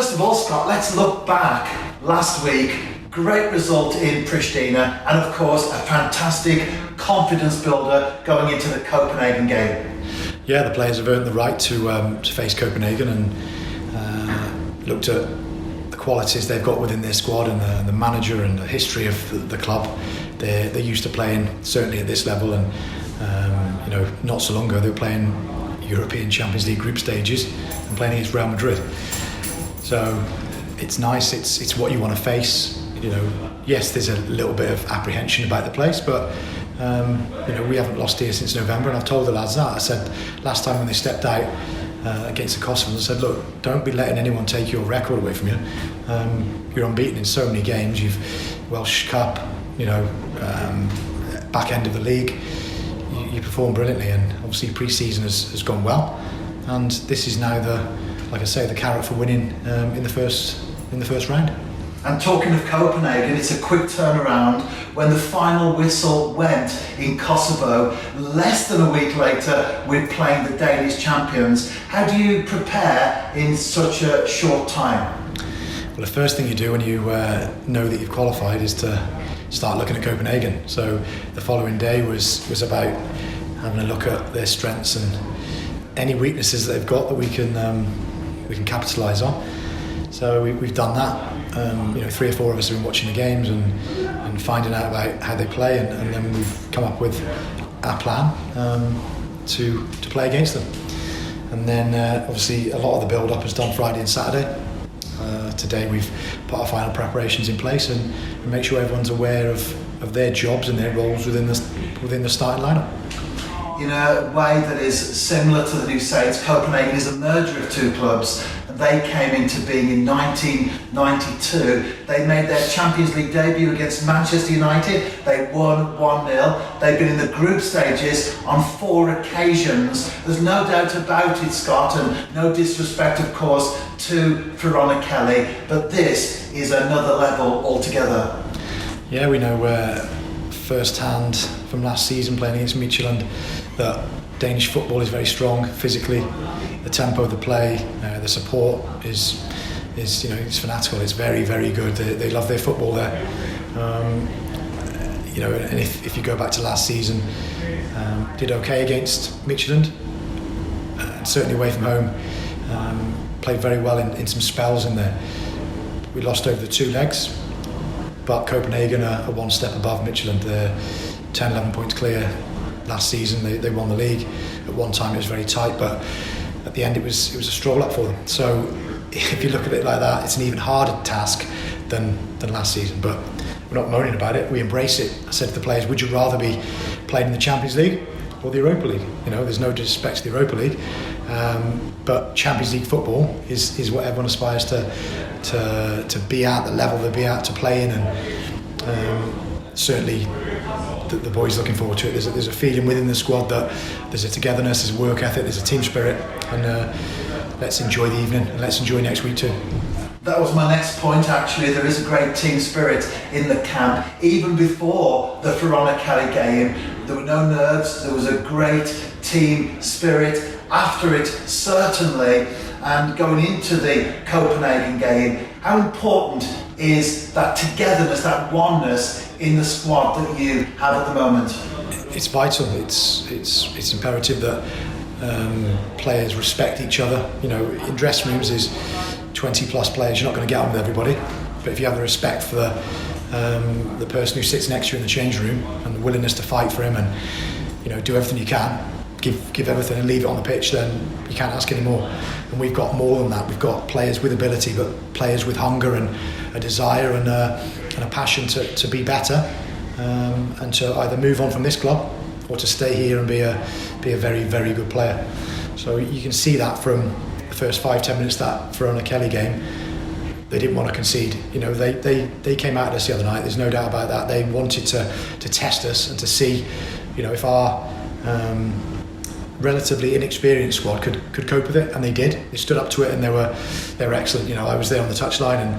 First of all, Scott, let's look back last week. Great result in Pristina, and of course a fantastic confidence builder going into the Copenhagen game. Yeah, the players have earned the right to face Copenhagen, and looked at the qualities they've got within their squad and the manager and the history of the club. They're used to playing certainly at this level, and not so long ago they were playing European Champions League group stages and playing against Real Madrid. So it's nice. It's what you want to face. Yes, there's a little bit of apprehension about the place, but we haven't lost here since November, and I've told the lads that. I said last time when they stepped out against the Kosovars, I said, look, don't be letting anyone take your record away from you. You're unbeaten in so many games. You've Welsh Cup, back end of the league. You perform brilliantly, and obviously pre-season has gone well, and this is now the carrot for winning in the first round. And talking of Copenhagen, it's a quick turnaround. When the final whistle went in Kosovo, less than a week later, we're playing the Danish champions. How do you prepare in such a short time? Well, the first thing you do when you know that you've qualified is to start looking at Copenhagen. So the following day was about having a look at their strengths and any weaknesses that they've got that we can capitalise on. So we've done that. 3 or 4 of us have been watching the games and finding out about how they play, and then we've come up with our plan to play against them. And then obviously a lot of the build-up is done Friday and Saturday. Today we've put our final preparations in place and make sure everyone's aware of their jobs and their roles within the starting lineup. In a way that is similar to the New Saints, Copenhagen is a merger of 2 clubs. They came into being in 1992. They made their Champions League debut against Manchester United. They won 1-0. They've been in the group stages on 4 occasions. There's no doubt about it, Scott, and no disrespect, of course, to Verona Kelly, but this is another level altogether. Yeah, we know first-hand from last season playing against Midtjylland that Danish football is very strong physically. The tempo of the play, the support is it's fanatical. It's very, very good. They love their football there. And if you go back to last season, did okay against Midtjylland, and certainly away from home. Played very well in some spells in there. We lost over the 2 legs, but Copenhagen are 1 step above Midtjylland. They're 10, 11 points clear. Last season they won the league. At one time it was very tight, but at the end it was a stroll up for them. So if you look at it like that, it's an even harder task than last season. But we're not moaning about it. We embrace it. I said to the players, would you rather be playing in the Champions League or the Europa League? There's no disrespect to the Europa League, but Champions League football is what everyone aspires to be at, the level to be at, to play in, and certainly the boys looking forward to it. There's a feeling within the squad that there's a togetherness, there's a work ethic, there's a team spirit, and let's enjoy the evening and let's enjoy next week too. That was my next point, actually. There is a great team spirit in the camp. Even before the Verona Kelly game, there were no nerves. There was a great team spirit. After it, certainly, and going into the Copenhagen game, how important is that togetherness, that oneness in the squad that you have at the moment? It's vital. It's imperative that players respect each other. In dressing rooms is 20 plus players. You're not going to get on with everybody, but if you have the respect for the person who sits next to you in the changing room and the willingness to fight for him and do everything you can, give everything and leave it on the pitch, then you can't ask any more. And we've got more than that. We've got players with ability, but players with hunger and a desire and a passion to be better, and to either move on from this club or to stay here and be a very, very good player. So you can see that from the first 5-10 minutes of that Verona Kelly game. They didn't want to concede. They came out at us the other night. There's no doubt about that. They wanted to test us and to see, if our relatively inexperienced squad could cope with it, and they did. They stood up to it, and they were excellent. I was there on the touchline, and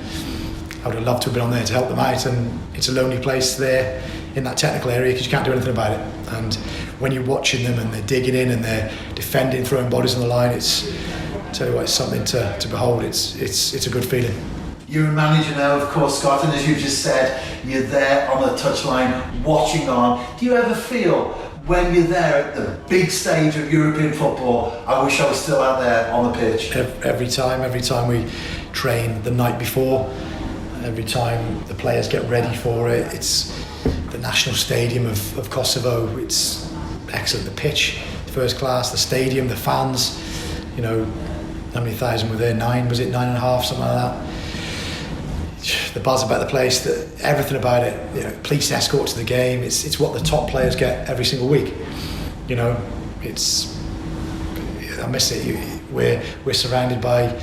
I would have loved to have been on there to help them out. And it's a lonely place there in that technical area because you can't do anything about it. And when you're watching them and they're digging in and they're defending, throwing bodies on the line, it's tell you what, it's something to behold. It's a good feeling. You're a manager now, of course, Scott, and as you've just said, you're there on the touchline, watching on. Do you ever feel, when you're there at the big stage of European football, I wish I was still out there on the pitch? Every time we train the night before, every time the players get ready for it, it's the national stadium of Kosovo. It's excellent. The pitch, first class, the stadium, the fans. You know, how many thousand were there? 9, was it 9.5, something like that? The buzz about the place, everything about it. You know, police escort to the game. It's what the top players get every single week. You know, I miss it. We're surrounded by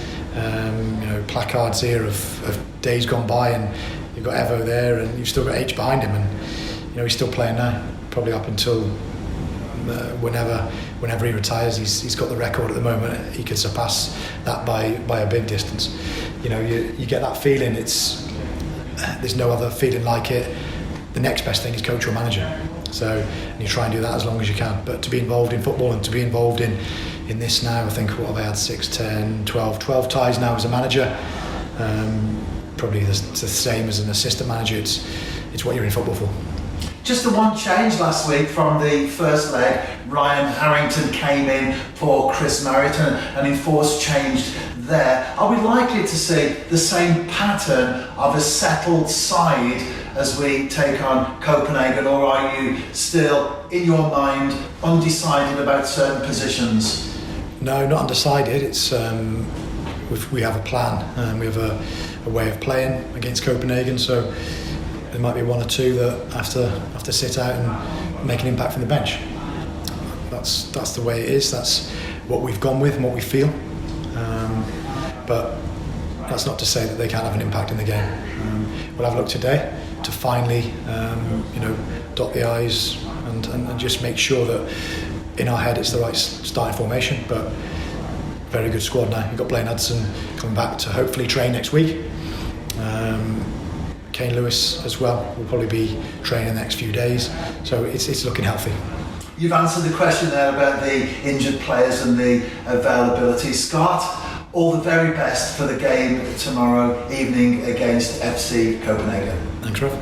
placards here of days gone by, and you've got Evo there, and you've still got H behind him, and you know he's still playing now, probably up until whenever he retires. He's got the record at the moment. He could surpass that by a big distance. You know, you get that feeling. There's no other feeling like it. The next best thing is coach or manager. So, and you try and do that as long as you can. But to be involved in football and to be involved in this now, I think, what have I had, 6, 10, 12 ties now as a manager. Probably the same as an assistant manager. It's what you're in football for. Just the one change last week from the first leg. Ryan Harrington came in for Chris Marriott, and enforced change there. Are we likely to see the same pattern of a settled side as we take on Copenhagen, or are you still, in your mind, undecided about certain positions? No, not undecided. It's we have a plan. We have a way of playing against Copenhagen, so there might be one or two that have to sit out and make an impact from the bench. That's the way it is. That's what we've gone with and what we feel. But that's not to say that they can't have an impact in the game. We'll have a look today to finally, dot the I's and just make sure that in our head it's the right starting formation. But very good squad now. You've got Blaine Hudson coming back to hopefully train next week. Kane Lewis as well will probably be training the next few days. So it's looking healthy. You've answered the question there about the injured players and the availability. Scott, all the very best for the game tomorrow evening against FC Copenhagen. Thanks, Rob.